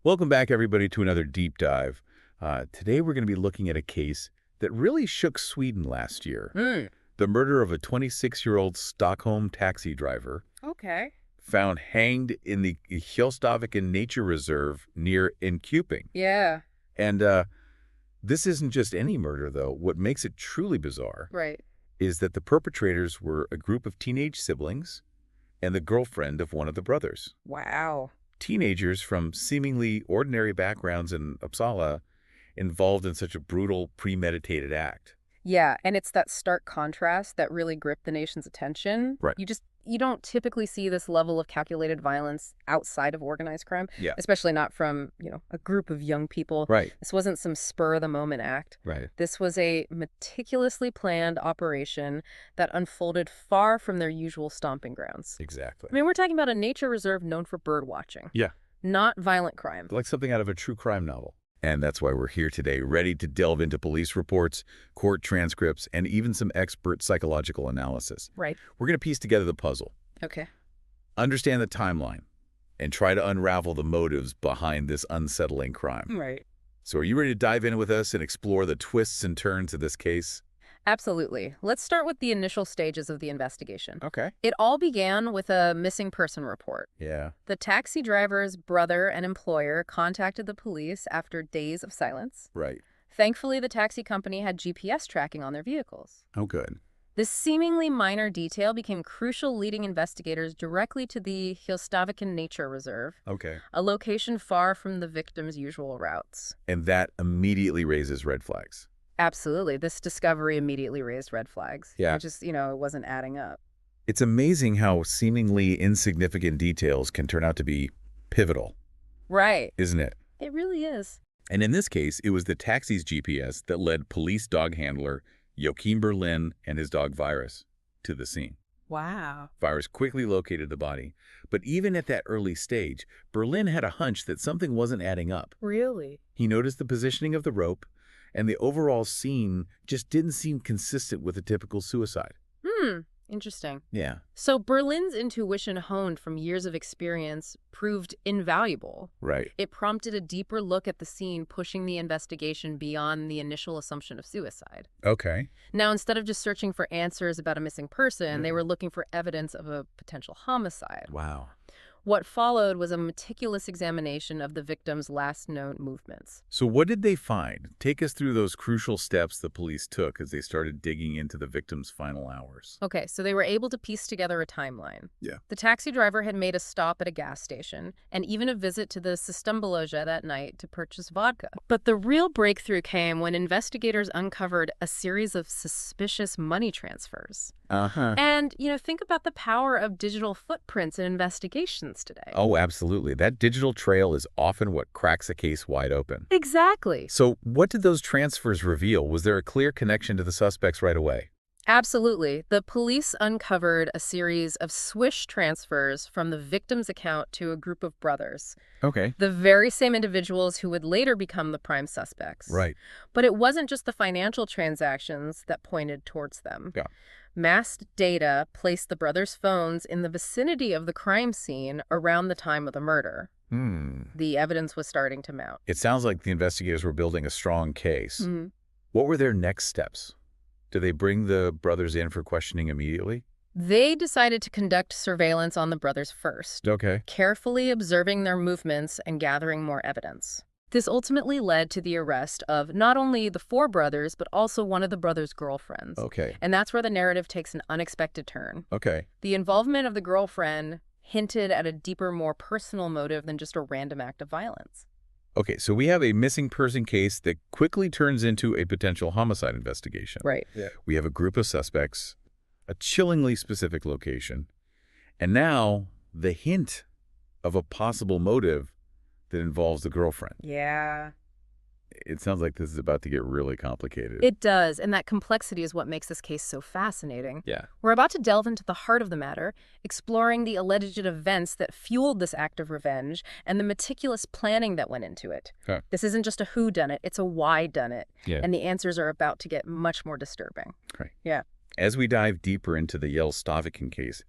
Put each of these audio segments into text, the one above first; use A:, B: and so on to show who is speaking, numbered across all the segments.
A: Welcome back, everybody, to another deep dive. Today we're going to be looking at a case that really shook Sweden last year. The murder of a 26-year-old Stockholm taxi driver
B: Okay.
A: found hanged in the Gällstaviken nature reserve near Enköping.
B: Yeah.
A: And this isn't just any murder, though. What makes it truly bizarre
B: Right.
A: is that the perpetrators were a group of teenage siblings and the girlfriend of one of the brothers.
B: Wow.
A: Teenagers from seemingly ordinary backgrounds in Uppsala involved in such a brutal, premeditated act.
B: Yeah, and it's that stark contrast that really gripped the nation's attention.
A: Right.
B: You don't typically see this level of calculated violence outside of organized crime,
A: Yeah.
B: especially not from, a group of young people.
A: Right.
B: This wasn't some spur-of-the-moment act.
A: Right.
B: This was a meticulously planned operation that unfolded far from their usual stomping grounds.
A: Exactly.
B: I mean, we're talking about a nature reserve known for bird watching.
A: Yeah.
B: Not violent crime.
A: Like something out of a true crime novel. And that's why we're here today, ready to delve into police reports, court transcripts, and even some expert psychological analysis.
B: Right.
A: We're going to piece together the puzzle,
B: Okay.
A: understand the timeline, and try to unravel the motives behind this unsettling crime.
B: Right.
A: So are you ready to dive in with us and explore the twists and turns of this case?
B: Absolutely. Let's start with the initial stages of the investigation.
A: Okay.
B: It all began with a missing person report.
A: Yeah.
B: The taxi driver's brother and employer contacted the police after days of silence.
A: Right.
B: Thankfully, the taxi company had GPS tracking on their vehicles.
A: Oh, good.
B: This seemingly minor detail became crucial, leading investigators directly to the Gällstaviken Nature Reserve,
A: Okay.
B: a location far from the victim's usual routes.
A: And that immediately raises red flags.
B: Absolutely. This discovery immediately raised red flags.
A: Yeah.
B: It just, it wasn't adding up.
A: It's amazing how seemingly insignificant details can turn out to be pivotal,
B: Right.
A: isn't it?
B: It really is.
A: And in this case, it was the taxi's GPS that led police dog handler Joachim Berlin and his dog Virus to the scene.
B: Wow.
A: Virus quickly located the body, but even at that early stage, Berlin had a hunch that something wasn't adding up.
B: Really?
A: He noticed the positioning of the rope, and the overall scene just didn't seem consistent with a typical suicide.
B: Interesting.
A: Yeah.
B: So Berlin's intuition, honed from years of experience, proved invaluable.
A: Right.
B: It prompted a deeper look at the scene, pushing the investigation beyond the initial assumption of suicide.
A: Okay.
B: Now, instead of just searching for answers about a missing person, they were looking for evidence of a potential homicide.
A: Wow.
B: What followed was a meticulous examination of the victim's last known movements.
A: So what did they find? Take us through those crucial steps the police took as they started digging into the victim's final hours.
B: Okay, so they were able to piece together a timeline.
A: Yeah.
B: The taxi driver had made a stop at a gas station and even a visit to the Systembolaget that night to purchase vodka. But the real breakthrough came when investigators uncovered a series of suspicious money transfers.
A: Uh-huh.
B: And, think about the power of digital footprints in investigations today.
A: Oh, absolutely. That digital trail is often what cracks a case wide open.
B: Exactly.
A: So what did those transfers reveal? Was there a clear connection to the suspects right away?
B: Absolutely. The police uncovered a series of swish transfers from the victim's account to a group of brothers.
A: Okay.
B: The very same individuals who would later become the prime suspects.
A: Right.
B: But it wasn't just the financial transactions that pointed towards them.
A: Yeah.
B: Masked data placed the brothers' phones in the vicinity of the crime scene around the time of the murder. The evidence was starting to mount.
A: It sounds like the investigators were building a strong case. What were their next steps? Did they bring the brothers in for questioning immediately?
B: They decided to conduct surveillance on the brothers first,
A: Okay.
B: carefully observing their movements and gathering more evidence. This ultimately led to the arrest of not only the four brothers, but also one of the brothers' girlfriends.
A: Okay.
B: And that's where the narrative takes an unexpected turn.
A: Okay.
B: The involvement of the girlfriend hinted at a deeper, more personal motive than just a random act of violence.
A: Okay, so we have a missing person case that quickly turns into a potential homicide investigation.
B: Right.
A: Yeah. We have a group of suspects, a chillingly specific location, and now the hint of a possible motive that involves the girlfriend.
B: Yeah.
A: It sounds like this is about to get really complicated.
B: It does, and that complexity is what makes this case so fascinating.
A: Yeah.
B: We're about to delve into the heart of the matter, exploring the alleged events that fueled this act of revenge and the meticulous planning that went into it.
A: Huh.
B: This isn't just a whodunit, it's a why-done-it.
A: Yeah.
B: And the answers are about to get much more disturbing.
A: Right.
B: Yeah.
A: As we dive deeper into the Gällstaviken case,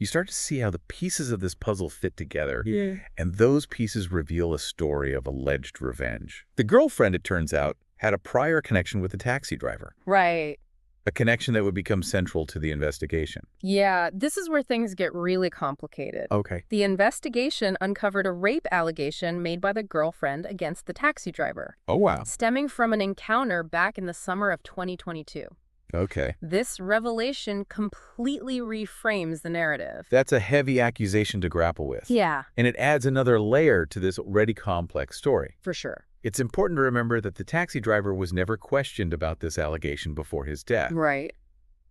A: You start to see how the pieces of this puzzle fit together,
C: Yeah.
A: and those pieces reveal a story of alleged revenge. The girlfriend, it turns out, had a prior connection with the taxi driver,
B: Right.
A: a connection that would become central to the investigation.
B: Yeah, this is where things get really complicated.
A: Okay.
B: The investigation uncovered a rape allegation made by the girlfriend against the taxi driver,
A: Oh, wow.
B: stemming from an encounter back in the summer of 2022.
A: Okay.
B: This revelation completely reframes the narrative.
A: That's a heavy accusation to grapple with.
B: Yeah,
A: And it adds another layer to this already complex story.
B: for sure.
A: It's important to remember that the taxi driver was never questioned about this allegation before his death,
B: Right.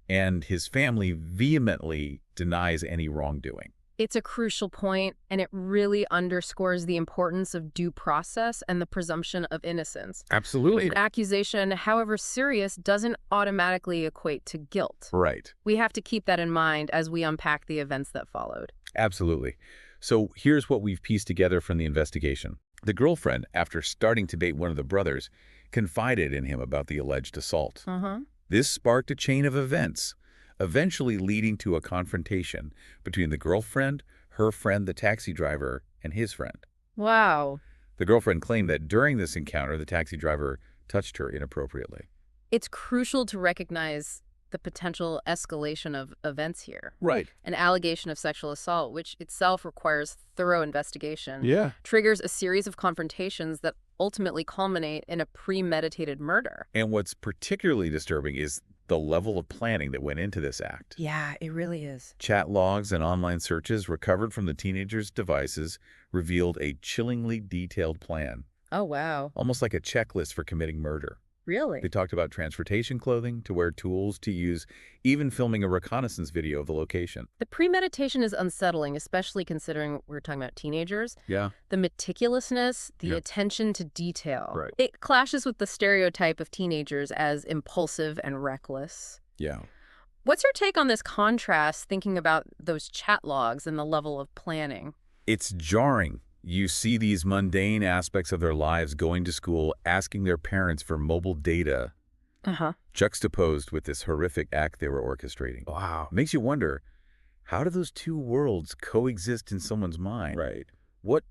A: and his family vehemently denies any wrongdoing.
B: It's a crucial point, and it really underscores the importance of due process and the presumption of innocence.
A: Absolutely.
B: An accusation, however serious, doesn't automatically equate to guilt.
A: Right.
B: We have to keep that in mind as we unpack the events that followed.
A: Absolutely. So here's what we've pieced together from the investigation. The girlfriend, after starting to date one of the brothers, confided in him about the alleged assault. This sparked a chain of events, eventually leading to a confrontation between the girlfriend, her friend, the taxi driver, and his friend.
B: Wow.
A: The girlfriend claimed that during this encounter, the taxi driver touched her inappropriately.
B: It's crucial to recognize the potential escalation of events here.
A: Right.
B: An allegation of sexual assault, which itself requires thorough investigation,
A: Yeah.
B: triggers a series of confrontations that ultimately culminate in a premeditated murder.
A: And what's particularly disturbing is the level of planning that went into this act.
B: Yeah, it really is.
A: Chat logs and online searches recovered from the teenager's devices revealed a chillingly detailed plan,
B: Oh, wow.
A: almost like a checklist for committing murder.
B: Really?
A: They talked about transportation clothing, to wear tools to use, even filming a reconnaissance video of the location.
B: The premeditation is unsettling, especially considering we're talking about teenagers.
A: Yeah.
B: The meticulousness, the
A: Yeah.
B: attention to detail.
A: Right.
B: It clashes with the stereotype of teenagers as impulsive and reckless.
A: Yeah.
B: What's your take on this contrast, thinking about those chat logs and the level of planning?
A: It's jarring. You see these mundane aspects of their lives, going to school, asking their parents for mobile data, juxtaposed with this horrific act they were orchestrating.
C: Wow.
A: Makes you wonder, how do those two worlds coexist in someone's mind?
C: Right.
A: What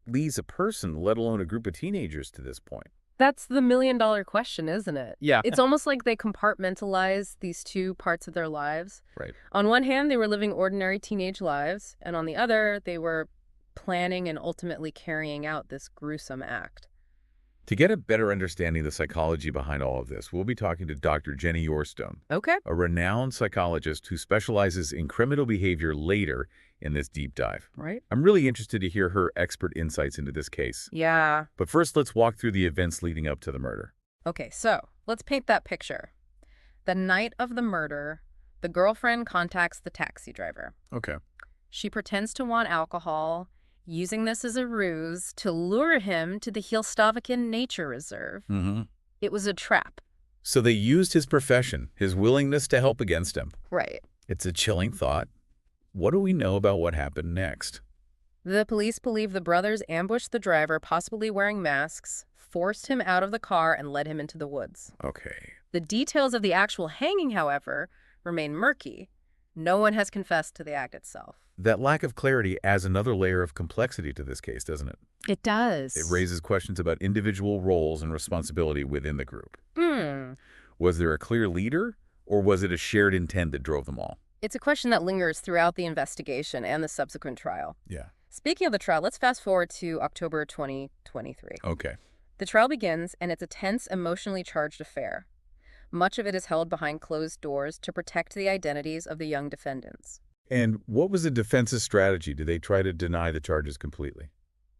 A: leads a person, let alone a group of teenagers, to this point?
B: That's the million-dollar question, isn't it?
C: Yeah.
B: It's almost like they compartmentalize these two parts of their lives.
A: Right.
B: On one hand, they were living ordinary teenage lives, and on the other, they were planning and ultimately carrying out this gruesome act.
A: To get a better understanding of the psychology behind all of this, we'll be talking to Dr. Jenny Yorstone,
B: Okay.
A: a renowned psychologist who specializes in criminal behavior, later in this deep dive.
B: Right?
A: I'm really interested to hear her expert insights into this case.
B: Yeah.
A: But first, let's walk through the events leading up to the murder.
B: Okay, so let's paint that picture. The night of the murder, the girlfriend contacts the taxi driver.
A: Okay.
B: She pretends to want alcohol, using this as a ruse to lure him to the Gällstaviken Nature Reserve. It was a trap.
A: So they used his profession, his willingness to help against him.
B: Right.
A: It's a chilling thought. What do we know about what happened next?
B: The police believe the brothers ambushed the driver, possibly wearing masks, forced him out of the car, and led him into the woods.
A: Okay.
B: The details of the actual hanging, however, remain murky. No one has confessed to the act itself.
A: That lack of clarity adds another layer of complexity to this case, doesn't it?
B: It does.
A: It raises questions about individual roles and responsibility within the group.
B: Hmm.
A: Was there a clear leader, or was it a shared intent that drove them all?
B: It's a question that lingers throughout the investigation and the subsequent trial.
A: Yeah.
B: Speaking of the trial, let's fast forward to October 2023.
A: Okay.
B: The trial begins, and it's a tense, emotionally charged affair. Much of it is held behind closed doors to protect the identities of the young defendants.
A: And what was the defense's strategy? Did they try to deny the charges completely?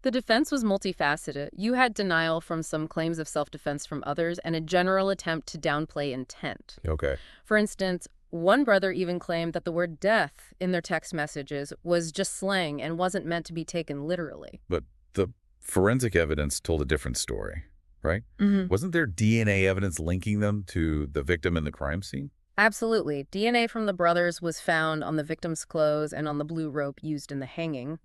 B: The defense was multifaceted. You had denial from some claims of self-defense from others and a general attempt to downplay intent.
A: Okay.
B: For instance, one brother even claimed that the word death in their text messages was just slang and wasn't meant to be taken literally.
A: But the forensic evidence told a different story, right? Wasn't there DNA evidence linking them to the victim in the crime scene?
B: Absolutely. DNA from the brothers was found on the victim's clothes and on the blue rope used in the hanging.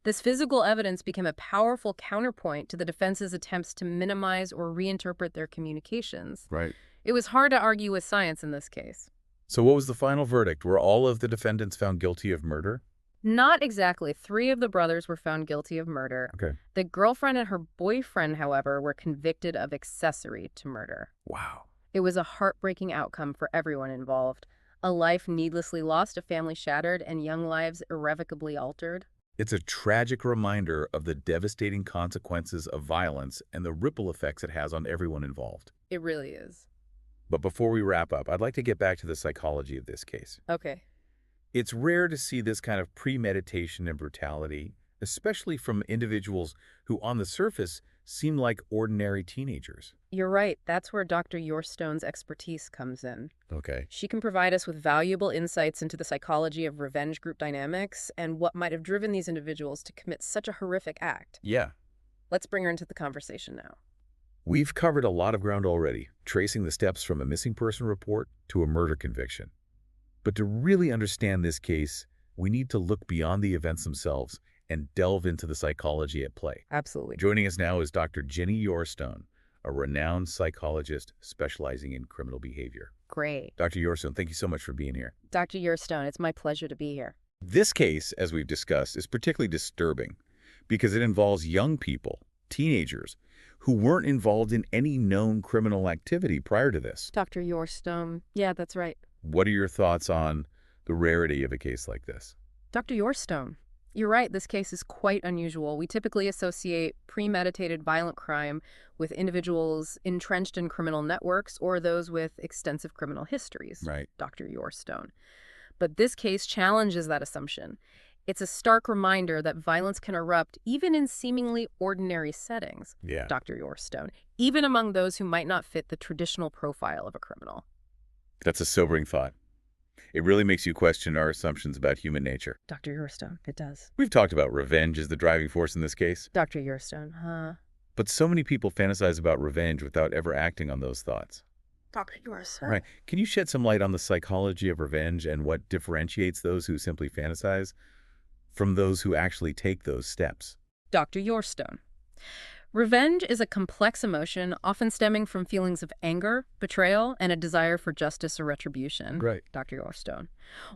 B: This physical evidence became a powerful counterpoint to the defense's attempts to minimize or reinterpret their communications.
A: Right.
B: It was hard to argue with science in this case.
A: So what was the final verdict? Were all of the defendants found guilty of murder?
B: Not exactly. 3 of the brothers were found guilty of murder.
A: Okay.
B: The girlfriend and her boyfriend, however, were convicted of accessory to murder.
A: Wow.
B: It was a heartbreaking outcome for everyone involved. A life needlessly lost, a family shattered, and young lives irrevocably altered.
A: It's a tragic reminder of the devastating consequences of violence and the ripple effects it has on everyone involved.
B: It really is.
A: But before we wrap up, I'd like to get back to the psychology of this case.
B: Okay.
A: It's rare to see this kind of premeditation and brutality, especially from individuals who on the surface seem like ordinary teenagers.
B: You're right. That's where Dr. Yourstone's expertise comes in.
A: Okay.
B: She can provide us with valuable insights into the psychology of revenge group dynamics and what might have driven these individuals to commit such a horrific act.
A: Yeah.
B: Let's bring her into the conversation now.
A: We've covered a lot of ground already, tracing the steps from a missing person report to a murder conviction. But to really understand this case, we need to look beyond the events themselves and delve into the psychology at play.
B: Absolutely.
A: Joining us now is Dr. Jenny Yourstone, a renowned psychologist specializing in criminal behavior.
B: Great.
A: Dr. Yourstone, thank you so much for being here.
B: Dr. Yourstone, it's my pleasure to be here.
A: This case, as we've discussed, is particularly disturbing because it involves young people, teenagers, who weren't involved in any known criminal activity prior to this.
B: Dr. Yourstone, yeah, that's right.
A: What are your thoughts on the rarity of a case like this?
B: Dr. Yourstone, you're right, this case is quite unusual. We typically associate premeditated violent crime with individuals entrenched in criminal networks or those with extensive criminal histories.
A: Right.
B: Dr. Yourstone. But this case challenges that assumption. It's a stark reminder that violence can erupt even in seemingly ordinary settings,
A: Yeah.
B: Dr. Yourstone, even among those who might not fit the traditional profile of a criminal.
A: That's a sobering thought. It really makes you question our assumptions about human nature.
B: Dr. Yourstone, it does.
A: We've talked about revenge as the driving force in this case,
B: Dr. Yourstone, huh?
A: but so many people fantasize about revenge without ever acting on those thoughts.
B: Dr. Yourstone.
A: Right. Can you shed some light on the psychology of revenge and what differentiates those who simply fantasize from those who actually take those steps?
B: Dr. Yourstone. Revenge is a complex emotion, often stemming from feelings of anger, betrayal, and a desire for justice or retribution.
A: Right.
B: Dr. Yourstone.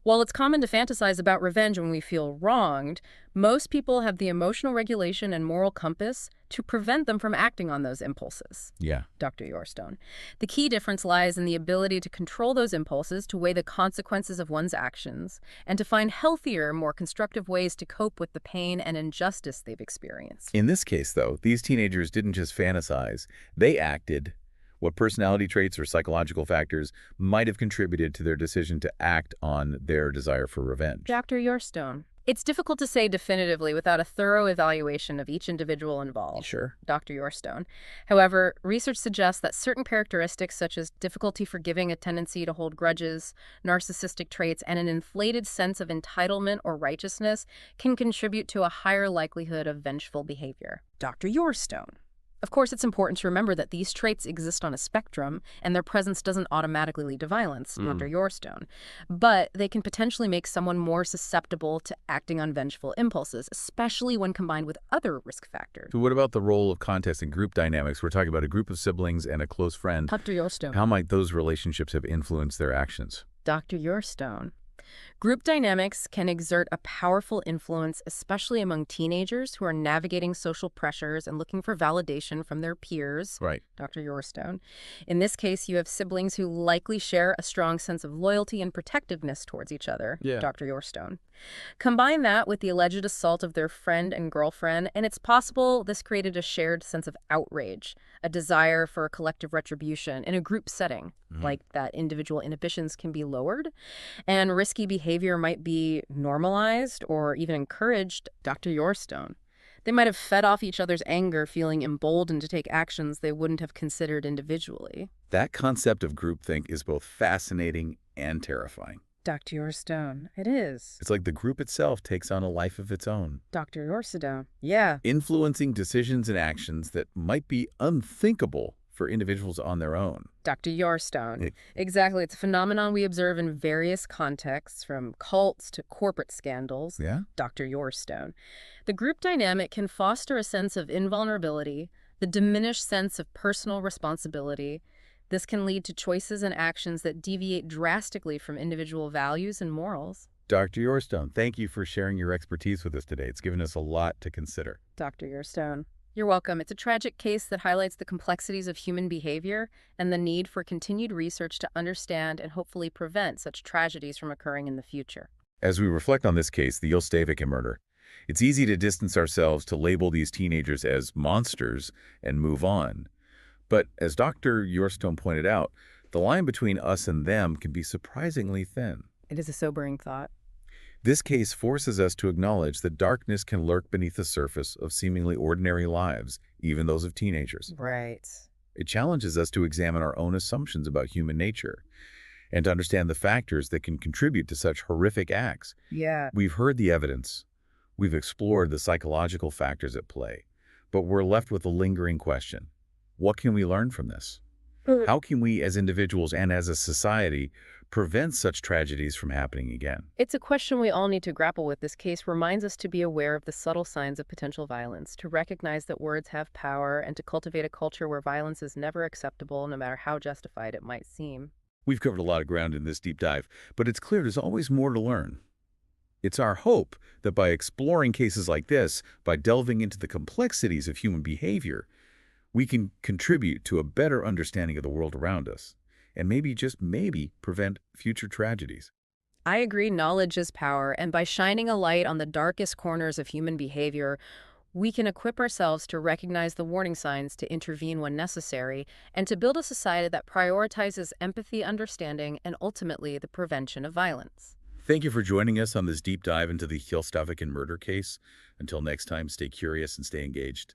B: While it's common to fantasize about revenge when we feel wronged, most people have the emotional regulation and moral compass to prevent them from acting on those impulses.
A: Yeah.
B: Dr. Yourstone. The key difference lies in the ability to control those impulses, to weigh the consequences of one's actions, and to find healthier, more constructive ways to cope with the pain and injustice they've experienced.
A: In this case, though, these teenagers didn't just fantasize. They acted. What personality traits or psychological factors might have contributed to their decision to act on their desire for revenge?
B: Dr. Yourstone. It's difficult to say definitively without a thorough evaluation of each individual involved.
A: Sure.
B: Dr. Yourstone. However, research suggests that certain characteristics such as difficulty forgiving, a tendency to hold grudges, narcissistic traits, and an inflated sense of entitlement or righteousness can contribute to a higher likelihood of vengeful behavior. Dr. Yourstone. Of course, it's important to remember that these traits exist on a spectrum, and their presence doesn't automatically lead to violence, Dr. Yourstone. But they can potentially make someone more susceptible to acting on vengeful impulses, especially when combined with other risk factors.
A: So what about the role of context and group dynamics? We're talking about a group of siblings and a close friend.
B: Dr. Yourstone.
A: How might those relationships have influenced their actions?
B: Dr. Yourstone. Group dynamics can exert a powerful influence, especially among teenagers who are navigating social pressures and looking for validation from their peers.
A: Right.
B: Dr. Yourstone. In this case, you have siblings who likely share a strong sense of loyalty and protectiveness towards each other.
A: Yeah.
B: Dr. Yourstone. Combine that with the alleged assault of their friend and girlfriend, and it's possible this created a shared sense of outrage, a desire for a collective retribution in a group setting, like that individual inhibitions can be lowered, and risky behavior might be normalized or even encouraged. Dr. Yourstone. They might have fed off each other's anger, feeling emboldened to take actions they wouldn't have considered individually.
A: That concept of groupthink is both fascinating and terrifying.
B: Dr. Yourstone. It is.
A: It's like the group itself takes on a life of its own,
B: Dr. Yourstone. Yeah.
A: influencing decisions and actions that might be unthinkable for individuals on their own.
B: Dr. Yourstone. Exactly. It's a phenomenon we observe in various contexts, from cults to corporate scandals.
A: Yeah?
B: Dr. Yourstone. The group dynamic can foster a sense of invulnerability, the diminished sense of personal responsibility, This can lead to choices and actions that deviate drastically from individual values and morals.
A: Dr. Yorstone, thank you for sharing your expertise with us today. It's given us a lot to consider.
B: Dr. Yerstone. You're welcome. It's a tragic case that highlights the complexities of human behavior and the need for continued research to understand and hopefully prevent such tragedies from occurring in the future.
A: As we reflect on this case, the Gällstaviken murder, it's easy to distance ourselves to label these teenagers as monsters and move on. But as Dr. Yorstone pointed out, the line between us and them can be surprisingly thin.
B: It is a sobering thought.
A: This case forces us to acknowledge that darkness can lurk beneath the surface of seemingly ordinary lives, even those of teenagers.
B: Right.
A: It challenges us to examine our own assumptions about human nature and to understand the factors that can contribute to such horrific acts.
B: Yeah.
A: We've heard the evidence. We've explored the psychological factors at play, but we're left with a lingering question. What can we learn from this? How can we as individuals and as a society prevent such tragedies from happening again?
B: It's a question we all need to grapple with. This case reminds us to be aware of the subtle signs of potential violence, to recognize that words have power, and to cultivate a culture where violence is never acceptable, no matter how justified it might seem.
A: We've covered a lot of ground in this deep dive, but it's clear there's always more to learn. It's our hope that by exploring cases like this, by delving into the complexities of human behavior, we can contribute to a better understanding of the world around us, and maybe, just maybe, prevent future tragedies.
B: I agree, knowledge is power, and by shining a light on the darkest corners of human behavior, we can equip ourselves to recognize the warning signs, to intervene when necessary, and to build a society that prioritizes empathy, understanding, and ultimately the prevention of violence.
A: Thank you for joining us on this deep dive into the Gällstaviken murder case. Until next time, stay curious and stay engaged.